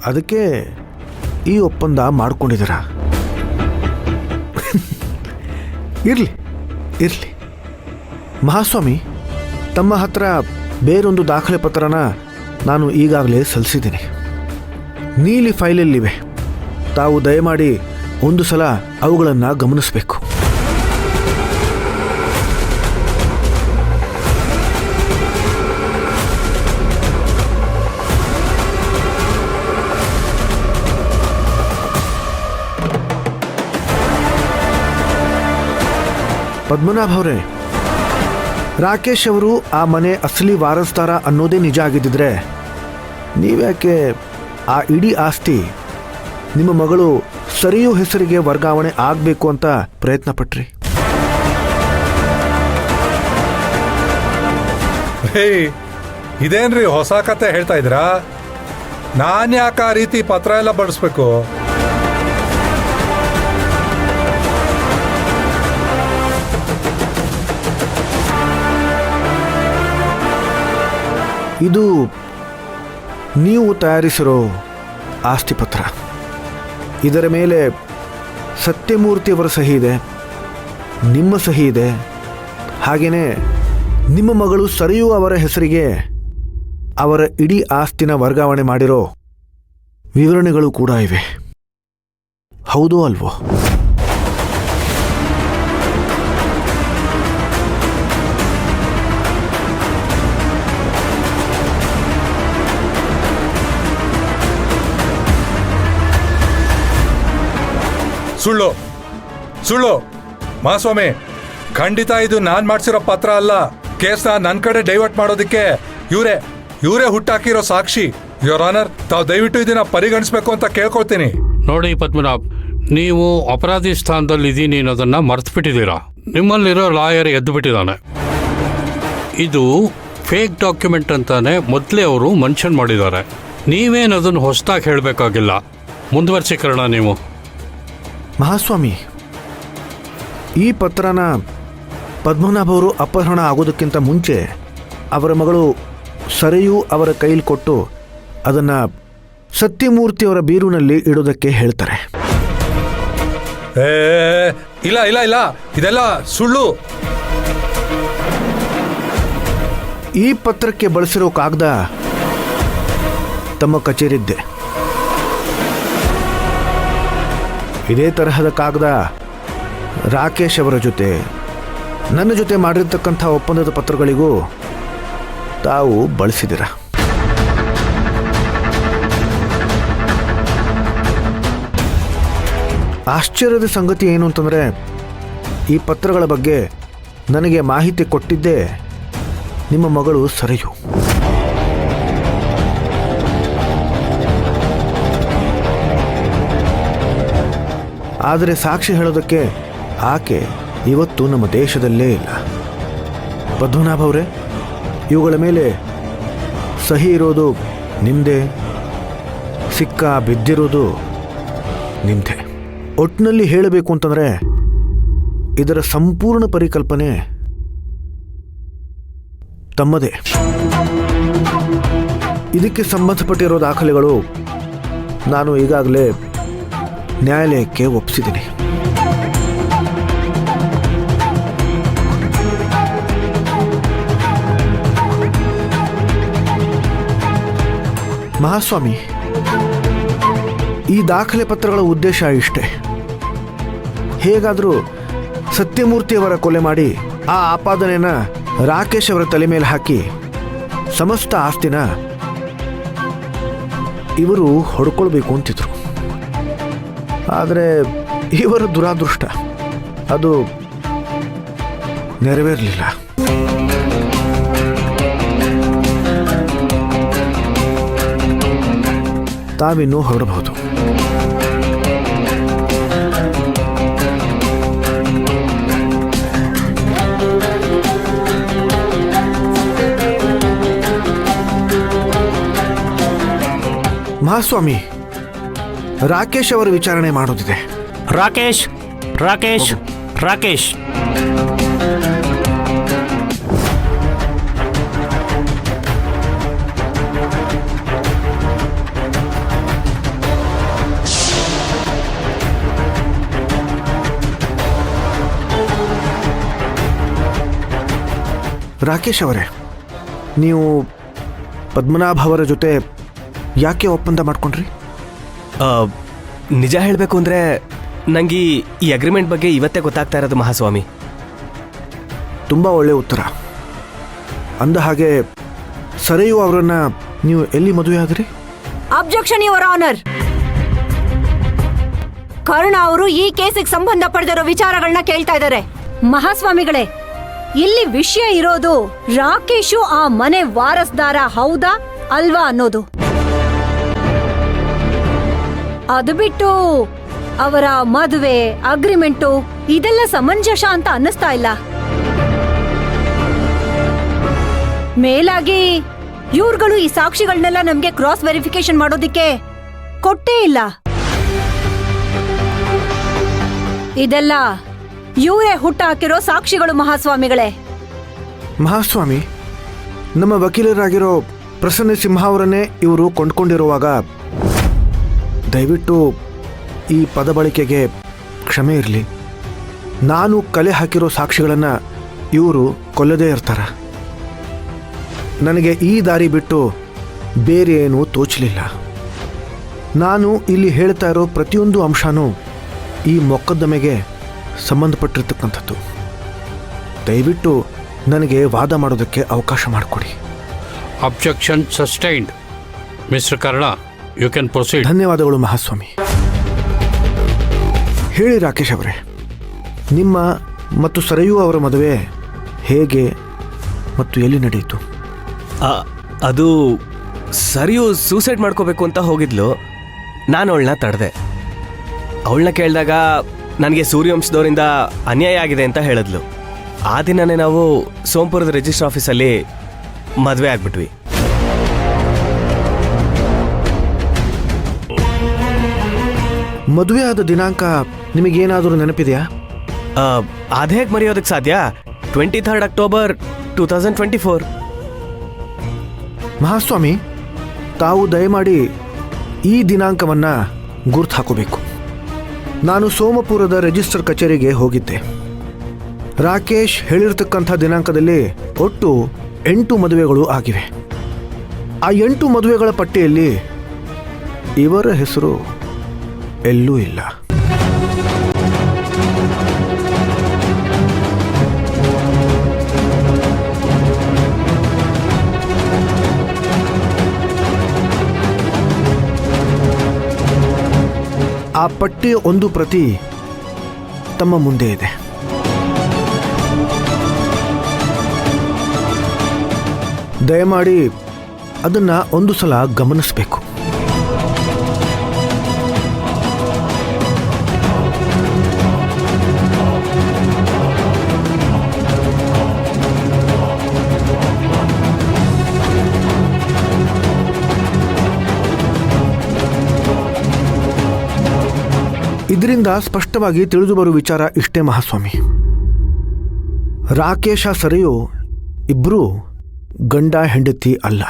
ಅದಕ್ಕೆ ಈ ಒಪ್ಪಂದ ಮಾಡ್ಕೊಂಡಿದ್ದೀರ. ಇರಲಿ ಇರಲಿ. ಮಹಾಸ್ವಾಮಿ, ತಮ್ಮ ಹತ್ರ ಬೇರೊಂದು ದಾಖಲೆ ಪತ್ರನ ನಾನು ಈಗಾಗಲೇ ಸಲ್ಲಿಸಿದ್ದೀನಿ. ನೀಲಿ ಫೈಲಲ್ಲಿವೆ. ತಾವು ದಯಮಾಡಿ ಒಂದು ಸಲ ಅವುಗಳನ್ನು ಗಮನಿಸಬೇಕು. ಪದ್ಮನಾಭ ಅವರೇ, ರಾಕೇಶ್ ಅವರು ಆ ಮನೆ ಅಸಲಿ ವಾರಸ್ದಾರ ಅನ್ನೋದೇ ನಿಜ ಆಗಿದ್ದಿದ್ರೆ ನೀವ್ಯಾಕೆ ಆ ಇಡೀ ಆಸ್ತಿ ನಿಮ್ಮ ಮಗಳು ಸರಿಯು ಹೆಸರಿಗೆ ವರ್ಗಾವಣೆ ಆಗಬೇಕು ಅಂತ ಪ್ರಯತ್ನ ಪಟ್ರಿ? ಇದೇನ್ರಿ ಹೊಸ ಕತೆ ಹೇಳ್ತಾ ಇದ್ದೀರಾ? ನಾನು ಯಾಕೆ ಆ ರೀತಿ ಪತ್ರ ಎಲ್ಲ ಬಡಿಸ್ಬೇಕು? ಇದು ನೀವು ತಯಾರಿಸಿರೋ ಆಸ್ತಿ ಪತ್ರ. ಇದರ ಮೇಲೆ ಸತ್ಯಮೂರ್ತಿಯವರ ಸಹಿ ಇದೆ, ನಿಮ್ಮ ಸಹಿ ಇದೆ. ಹಾಗೆಯೇ ನಿಮ್ಮ ಮಗಳು ಸರಿಯು ಅವರ ಹೆಸರಿಗೆ ಅವರ ಇಡೀ ಆಸ್ತಿನ ವರ್ಗಾವಣೆ ಮಾಡಿರೋ ವಿವರಣೆಗಳು ಕೂಡ ಇವೆ. ಹೌದೋ ಅಲ್ವೋ? ಸುಳ್ಳು ಸುಳ್ಳು ಮಹಾಸ್ವಾಮಿ, ಖಂಡಿತ ಇದು ನಾನ್ ಮಾಡ್ಸಿರೋ ಪತ್ರ ಅಲ್ಲ. ಕೇಸ್ನ ನನ್ನ ಕಡೆ ಡೈವರ್ಟ್ ಮಾಡೋದಕ್ಕೆ ಇವರೇ ಹುಟ್ಟಾಕಿರೋ ಸಾಕ್ಷಿ. ಯುವರ್ ಆನರ್, ತಾವು ದಯವಿಟ್ಟು ಇದನ್ನ ಪರಿಗಣಿಸ್ಬೇಕು ಅಂತ ಕೇಳ್ಕೊಳ್ತೀನಿ. ನೋಡಿ ಪದ್ಮನಾಭ್, ನೀವು ಅಪರಾಧಿ ಸ್ಥಾನದಲ್ಲಿ ಇದ್ದೀನಿ ಅನ್ನೋದನ್ನ ಮರ್ತು ಬಿಟ್ಟಿದ್ದೀರಾ. ನಿಮ್ಮಲ್ಲಿರೋ ಲಾಯರ್ ಎದ್ದು ಬಿಟ್ಟಿದ್ದಾನೆ. ಇದು ಫೇಕ್ ಡಾಕ್ಯುಮೆಂಟ್ ಅಂತಾನೆ ಮೊದಲೇ ಅವರು ಮೆನ್ಷನ್ ಮಾಡಿದ್ದಾರೆ. ನೀವೇನದನ್ನು ಹೊಸದಾಗಿ ಹೇಳಬೇಕಾಗಿಲ್ಲ. ಮುಂದುವರ್ಸಿಕರಣ ನೀವು. ಮಹಾಸ್ವಾಮಿ, ಈ ಪತ್ರನ ಪದ್ಮನಾಭ ಅವರು ಅಪಹರಣ ಆಗೋದಕ್ಕಿಂತ ಮುಂಚೆ ಅವರ ಮಗಳು ಸರಿಯು ಅವರ ಕೈಲಿ ಕೊಟ್ಟು ಅದನ್ನು ಸತ್ಯಮೂರ್ತಿಯವರ ಬೀರುನಲ್ಲಿ ಇಡೋದಕ್ಕೆ ಹೇಳ್ತಾರೆ. ಇಲ್ಲ ಇಲ್ಲ ಇಲ್ಲ, ಇದೆಲ್ಲ ಸುಳ್ಳು. ಈ ಪತ್ರಕ್ಕೆ ಬಳಸಿರೋ ಕಾಗದ ತಮ್ಮ ಕಚೇರಿದ್ದೆ. ಇದೇ ತರಹದ ಕಾಗದ ರಾಕೇಶ್ ಅವರ ಜೊತೆ ನನ್ನ ಜೊತೆ ಮಾಡಿರ್ತಕ್ಕಂಥ ಒಪ್ಪಂದದ ಪತ್ರಗಳಿಗೂ ತಾವು ಬಳಸಿದಿರ. ಆಶ್ಚರ್ಯದ ಸಂಗತಿ ಏನು ಅಂತಂದರೆ, ಈ ಪತ್ರಗಳ ಬಗ್ಗೆ ನನಗೆ ಮಾಹಿತಿ ಕೊಟ್ಟಿದ್ದೇ ನಿಮ್ಮ ಮಗಳು ಸರಿಯು. ಆದರೆ ಸಾಕ್ಷಿ ಹೇಳೋದಕ್ಕೆ ಆಕೆ ಇವತ್ತು ನಮ್ಮ ದೇಶದಲ್ಲೇ ಇಲ್ಲ. ಪದ್ಮನಾಭ ಅವರೇ, ಇವುಗಳ ಮೇಲೆ ಸಹಿ ಇರೋದು ನಿಮ್ಮದೇ, ಸಿಕ್ಕ ಬಿದ್ದಿರೋದು ನಿಮ್ಮದೇ. ಒಟ್ಟಿನಲ್ಲಿ ಹೇಳಬೇಕು ಅಂತಂದರೆ ಇದರ ಸಂಪೂರ್ಣ ಪರಿಕಲ್ಪನೆ ತಮ್ಮದೇ. ಇದಕ್ಕೆ ಸಂಬಂಧಪಟ್ಟಿರೋ ದಾಖಲೆಗಳು ನಾನು ಈಗಾಗಲೇ ನ್ಯಾಯಾಲಯಕ್ಕೆ ಒಪ್ಪಿಸಿದ್ದೀನಿ. ಮಹಾಸ್ವಾಮಿ, ಈ ದಾಖಲೆ ಪತ್ರಗಳ ಉದ್ದೇಶ ಇಷ್ಟೇ. ಹೇಗಾದರೂ ಸತ್ಯಮೂರ್ತಿಯವರ ಕೊಲೆ ಮಾಡಿ ಆ ಆಪಾದನೆನ ರಾಕೇಶ್ ಅವರ ತಲೆ ಮೇಲೆ ಹಾಕಿ ಸಮಸ್ತ ಆಸ್ತಿನ ಇವರು ಹೊಡ್ಕೊಳ್ಬೇಕು ಅಂತಿದ್ರು. ಆದರೆ ಇವರ ದುರಾದೃಷ್ಟ ಅದು ನೆರವೇರಲಿಲ್ಲ. ತಾವಿನ್ನೂ ಹೊರಡಬಹುದು. ಮಹಾಸ್ವಾಮಿ, ರಾಕೇಶ್ ಅವರ ವಿಚಾರಣೆ ಮಾಡೋದಿದೆ. ರಾಕೇಶ್ ರಾಕೇಶ್ ರಾಕೇಶ್ ರಾಕೇಶ್ ಅವರೇ, ನೀವು ಪದ್ಮನಾಭ ಅವರ ಜೊತೆ ಯಾಕೆ ಒಪ್ಪಂದ ಮಾಡ್ಕೊಂಡ್ರಿ? ನಿಜ ಹೇಳಬೇಕು ಅಂದರೆ ನನಗೆ ಈ ಅಗ್ರಿಮೆಂಟ್ ಬಗ್ಗೆ ಇವತ್ತೇ ಗೊತ್ತಾಗ್ತಾ ಇರೋದು ಮಹಾಸ್ವಾಮಿ. ತುಂಬ ಒಳ್ಳೆಯ ಉತ್ತರ. ಅಂದ ಹಾಗೆ ಸರಿಯು ಅವರನ್ನ ನೀವು ಎಲ್ಲಿ ಮದುವೆ ಆದ್ರಿ? Objection your honour. ಕರ್ಣ ಅವರು ಈ ಕೇಸಿಗೆ ಸಂಬಂಧ ಪಡೆದಿರೋ ವಿಚಾರಗಳನ್ನ ಕೇಳ್ತಾ ಇದ್ದಾರೆ. ಮಹಾಸ್ವಾಮಿಗಳೇ, ಇಲ್ಲಿ ವಿಷಯ ಇರೋದು ರಾಕೇಶು ಆ ಮನೆ ವಾರಸ್ದಾರ ಹೌದಾ ಅಲ್ವಾ ಅನ್ನೋದು. ಅದು ಬಿಟ್ಟು ಅವರ ಮದುವೆ ಅಗ್ರಿಮೆಂಟು ಇದೆಲ್ಲ ಸಮಂಜಸ ಅಂತ ಅನ್ನಿಸ್ತಾ ಇಲ್ಲ. ಮೇಲಾಗಿ ಇವ್ರುಗಳು ಈ ಸಾಕ್ಷಿಗಳನ್ನೆಲ್ಲ ನಮ್ಗೆ ಕ್ರಾಸ್ ವೆರಿಫಿಕೇಶನ್ ಮಾಡೋದಿಕ್ಕೆ ಕೊಟ್ಟೇ ಇಲ್ಲ. ಇದೆಲ್ಲ ಇವರೇ ಹುಟ್ಟ ಹಾಕಿರೋ ಸಾಕ್ಷಿಗಳು ಮಹಾಸ್ವಾಮಿಗಳೇ. ಮಹಾಸ್ವಾಮಿ, ನಮ್ಮ ವಕೀಲರಾಗಿರೋ ಪ್ರಸನ್ನ ಸಿಂಹ ಅವರನ್ನೇ ಇವರು ಕೊಂಡ್ಕೊಂಡಿರುವಾಗ ದಯವಿಟ್ಟು ಈ ಪದ ಬಳಕೆಗೆ ಕ್ಷಮೆ ಇರಲಿ. ನಾನು ಕಲೆ ಹಾಕಿರೋ ಸಾಕ್ಷಿಗಳನ್ನು ಇವರು ಕೊಲ್ಲದೇ ಇರ್ತಾರ? ನನಗೆ ಈ ದಾರಿ ಬಿಟ್ಟು ಬೇರೆ ಏನೂ ತೋಚಲಿಲ್ಲ. ನಾನು ಇಲ್ಲಿ ಹೇಳ್ತಾ ಇರೋ ಪ್ರತಿಯೊಂದು ಅಂಶನೂ ಈ ಮೊಕದ್ದಮೆಗೆ ಸಂಬಂಧಪಟ್ಟಿರ್ತಕ್ಕಂಥದ್ದು. ದಯವಿಟ್ಟು ನನಗೆ ವಾದ ಮಾಡೋದಕ್ಕೆ ಅವಕಾಶ ಮಾಡಿಕೊಡಿ. Objection sustained. Mister Karna, you can proceed. ಧನ್ಯವಾದಗಳು ಮಹಾಸ್ವಾಮಿ. ಹೇಳಿ ರಾಕೇಶ್ ಅವರೇ, ನಿಮ್ಮ ಮತ್ತು ಸರಯು ಅವರ ಮದುವೆ ಹೇಗೆ ಮತ್ತು ಎಲ್ಲಿ ನಡೆಯಿತು? ಅದು ಸರಿಯು ಸೂಸೈಡ್ ಮಾಡ್ಕೋಬೇಕು ಅಂತ ಹೋಗಿದ್ಲು. ನಾನು ಅವಳನ್ನ ತಡೆದೆ. ಅವಳನ್ನ ಕೇಳಿದಾಗ ನನಗೆ ಸೂರ್ಯವಂಶದವರಿಂದ ಅನ್ಯಾಯ ಆಗಿದೆ ಅಂತ ಹೇಳಿದ್ಲು. ಆ ದಿನನೇ ನಾವು ಸೋಂಪುರದ ರಿಜಿಸ್ಟರ್ ಆಫೀಸಲ್ಲಿ ಮದುವೆ ಆಗ್ಬಿಟ್ವಿ. ಮದುವೆ ಆದ ದಿನಾಂಕ ನಿಮಗೇನಾದರೂ ನೆನಪಿದೆಯಾ? ಅದೇಗೆ ಮರೆಯೋದಕ್ಕೆ ಸಾಧ್ಯ? 23 ಅಕ್ಟೋಬರ್ 2024. ಮಹಾಸ್ವಾಮಿ, ತಾವು ದಯಮಾಡಿ ಈ ದಿನಾಂಕವನ್ನು ಗುರ್ತು ಹಾಕೋಬೇಕು. ನಾನು ಸೋಮಪುರದ ರಿಜಿಸ್ಟರ್ ಕಚೇರಿಗೆ ಹೋಗಿದ್ದೆ. ರಾಕೇಶ್ ಹೇಳಿರ್ತಕ್ಕಂಥ ದಿನಾಂಕದಲ್ಲಿ ಒಟ್ಟು 8 ಮದುವೆಗಳು ಆಗಿವೆ. ಆ 8 ಮದುವೆಗಳ ಪಟ್ಟಿಯಲ್ಲಿ ಇವರ ಹೆಸರು ಎಲ್ಲೂ ಇಲ್ಲ. ಆ ಪಟ್ಟಿಯ ಒಂದು ಪ್ರತಿ ತಮ್ಮ ಮುಂದೆ ಇದೆ. ದಯಮಾಡಿ ಅದನ್ನ ಒಂದು ಸಲ ಗಮನಿಸಬೇಕು. ಇದರಿಂದ ಸ್ಪಷ್ಟವಾಗಿ ತಿಳಿದು ಬರುವ ವಿಚಾರ ಇಷ್ಟೇ ಮಹಾಸ್ವಾಮಿ. ರಾಕೇಶ ಸರಿಯು ಇಬ್ಬರೂ ಗಂಡ ಹೆಂಡತಿ ಅಲ್ಲ.